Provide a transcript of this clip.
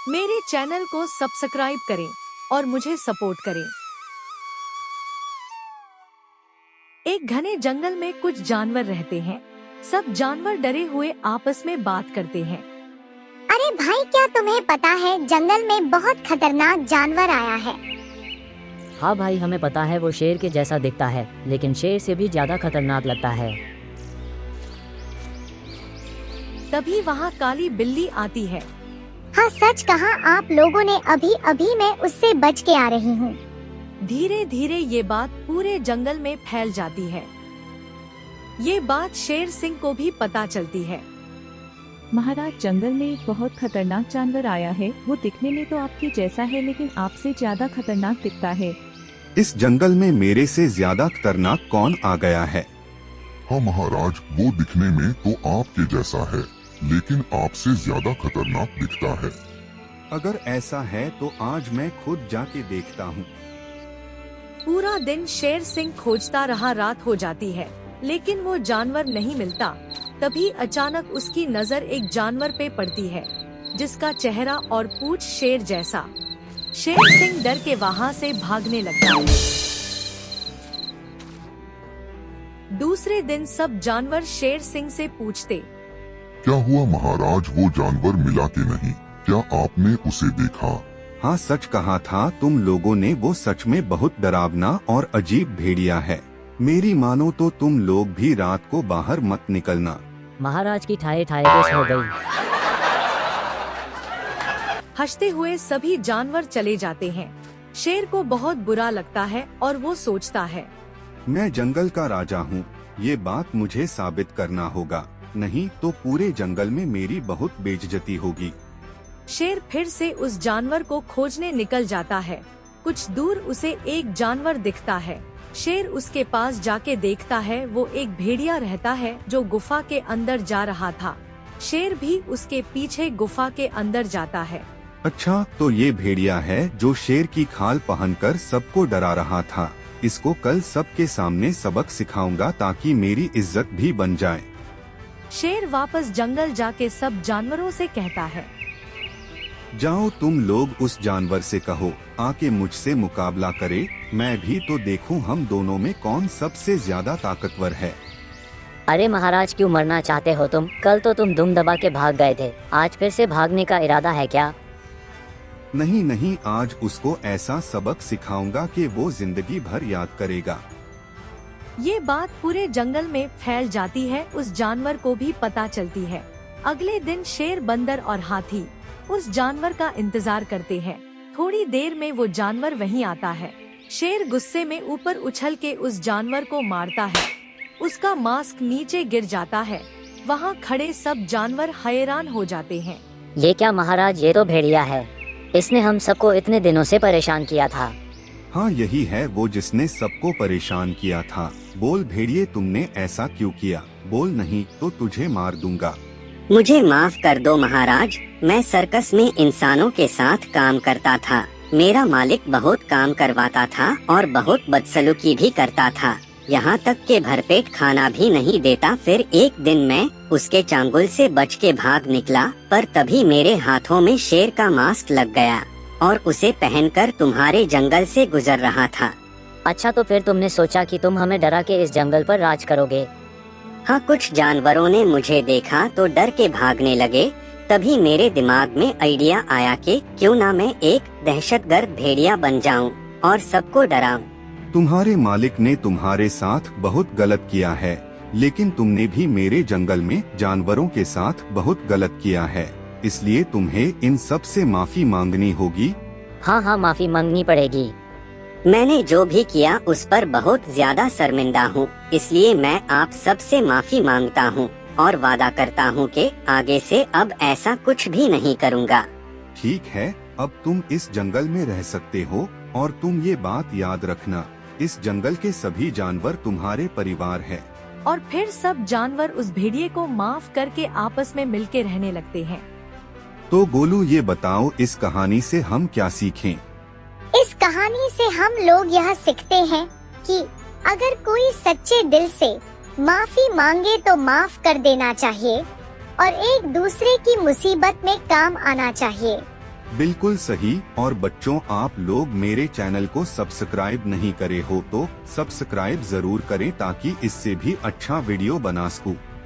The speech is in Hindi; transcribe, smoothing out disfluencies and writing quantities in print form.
मेरे चैनल को सब्सक्राइब करें और मुझे सपोर्ट करें। एक घने जंगल में कुछ जानवर रहते हैं। सब जानवर डरे हुए आपस में बात करते हैं। अरे भाई, क्या तुम्हें पता है जंगल में बहुत खतरनाक जानवर आया है? हाँ भाई, हमें पता है। वो शेर के जैसा दिखता है, लेकिन शेर से भी ज्यादा खतरनाक लगता है। तभी वहाँ काली बिल्ली आती है। हाँ, सच कहा आप लोगों ने। अभी मैं उससे बच के आ रही हूँ। धीरे धीरे ये बात पूरे जंगल में फैल जाती है। ये बात शेर सिंह को भी पता चलती है। महाराज, जंगल में एक बहुत खतरनाक जानवर आया है। वो दिखने में तो आपके जैसा है, लेकिन आपसे ज्यादा खतरनाक दिखता है। इस जंगल में मेरे से ज्यादा खतरनाक कौन आ गया है? हाँ महाराज, वो दिखने में तो आपके जैसा है, लेकिन आपसे ज्यादा खतरनाक दिखता है। अगर ऐसा है तो आज मैं खुद जाके देखता हूँ। पूरा दिन शेर सिंह खोजता रहा। रात हो जाती है, लेकिन वो जानवर नहीं मिलता। तभी अचानक उसकी नजर एक जानवर पे पड़ती है, जिसका चेहरा और पूंछ शेर जैसा। शेर सिंह डर के वहाँ से भागने लगता है। दूसरे दिन सब जानवर शेर सिंह से पूछते, क्या हुआ महाराज, वो जानवर मिला कि नहीं? क्या आपने उसे देखा? हाँ, सच कहा था तुम लोगों ने। वो सच में बहुत डरावना और अजीब भेड़िया है। मेरी मानो तो तुम लोग भी रात को बाहर मत निकलना। महाराज की ठाए ठाए बेस हो गई। हंसते हुए सभी जानवर चले जाते हैं। शेर को बहुत बुरा लगता है और वो सोचता है, मैं जंगल का राजा हूँ। ये बात मुझे साबित करना होगा, नहीं तो पूरे जंगल में मेरी बहुत बेइज्जती होगी। शेर फिर से उस जानवर को खोजने निकल जाता है। कुछ दूर उसे एक जानवर दिखता है। शेर उसके पास जाके देखता है, वो एक भेड़िया रहता है जो गुफा के अंदर जा रहा था। शेर भी उसके पीछे गुफा के अंदर जाता है। अच्छा, तो ये भेड़िया है जो शेर की खाल पहनकर सबको डरा रहा था। इसको कल सबके सामने सबक सिखाऊंगा ताकि मेरी इज्जत भी बन जाए। शेर वापस जंगल जाके सब जानवरों से कहता है, जाओ तुम लोग उस जानवर से कहो आके मुझसे मुकाबला करे। मैं भी तो देखूं हम दोनों में कौन सबसे ज्यादा ताकतवर है। अरे महाराज, क्यों मरना चाहते हो तुम? कल तो तुम दुम दबा के भाग गए थे। आज फिर से भागने का इरादा है क्या? नहीं नहीं, आज उसको ऐसा सबक सिखाऊंगा कि वो जिंदगी भर याद करेगा। ये बात पूरे जंगल में फैल जाती है। उस जानवर को भी पता चलती है। अगले दिन शेर, बंदर और हाथी उस जानवर का इंतजार करते हैं। थोड़ी देर में वो जानवर वहीं आता है। शेर गुस्से में ऊपर उछल के उस जानवर को मारता है। उसका मास्क नीचे गिर जाता है। वहाँ खड़े सब जानवर हैरान हो जाते हैं। ये क्या महाराज, ये तो भेड़िया है। इसने हम सबको इतने दिनों से परेशान किया था। हाँ, यही है वो जिसने सबको परेशान किया था। बोल भेड़िए, तुमने ऐसा क्यों किया? बोल, नहीं तो तुझे मार दूंगा। मुझे माफ कर दो महाराज, मैं सर्कस में इंसानों के साथ काम करता था। मेरा मालिक बहुत काम करवाता था और बहुत बदसलूकी भी करता था। यहाँ तक के भरपेट खाना भी नहीं देता। फिर एक दिन मैं उसके चांगुल से बच के भाग निकला, पर तभी मेरे हाथों में शेर का मास्क लग गया और उसे पहनकर तुम्हारे जंगल से गुजर रहा था। अच्छा, तो फिर तुमने सोचा कि तुम हमें डरा के इस जंगल पर राज करोगे? हाँ, कुछ जानवरों ने मुझे देखा तो डर के भागने लगे। तभी मेरे दिमाग में आइडिया आया कि क्यों ना मैं एक दहशतगर्द भेड़िया बन जाऊं और सबको डराऊं। तुम्हारे मालिक ने तुम्हारे साथ बहुत गलत किया है, लेकिन तुमने भी मेरे जंगल में जानवरों के साथ बहुत गलत किया है। इसलिए तुम्हें इन सब से माफी मांगनी होगी। हाँ, माफी मांगनी पड़ेगी। मैंने जो भी किया उस पर बहुत ज्यादा शर्मिंदा हूँ, इसलिए मैं आप सब से माफी मांगता हूँ और वादा करता हूँ कि आगे से अब ऐसा कुछ भी नहीं करूँगा। ठीक है, अब तुम इस जंगल में रह सकते हो और तुम ये बात याद रखना, इस जंगल के सभी जानवर तुम्हारे परिवार है। और फिर सब जानवर उस भेड़िए को माफ करके आपस में मिलके रहने लगते हैं। तो गोलू, ये बताओ इस कहानी से हम क्या सीखें? इस कहानी से हम लोग यह सीखते हैं कि अगर कोई सच्चे दिल से माफी मांगे तो माफ कर देना चाहिए और एक दूसरे की मुसीबत में काम आना चाहिए। बिल्कुल सही। और बच्चों, आप लोग मेरे चैनल को सब्सक्राइब नहीं करे हो तो सब्सक्राइब जरूर करें ताकि इससे भी अच्छा वीडियो बना सकूं।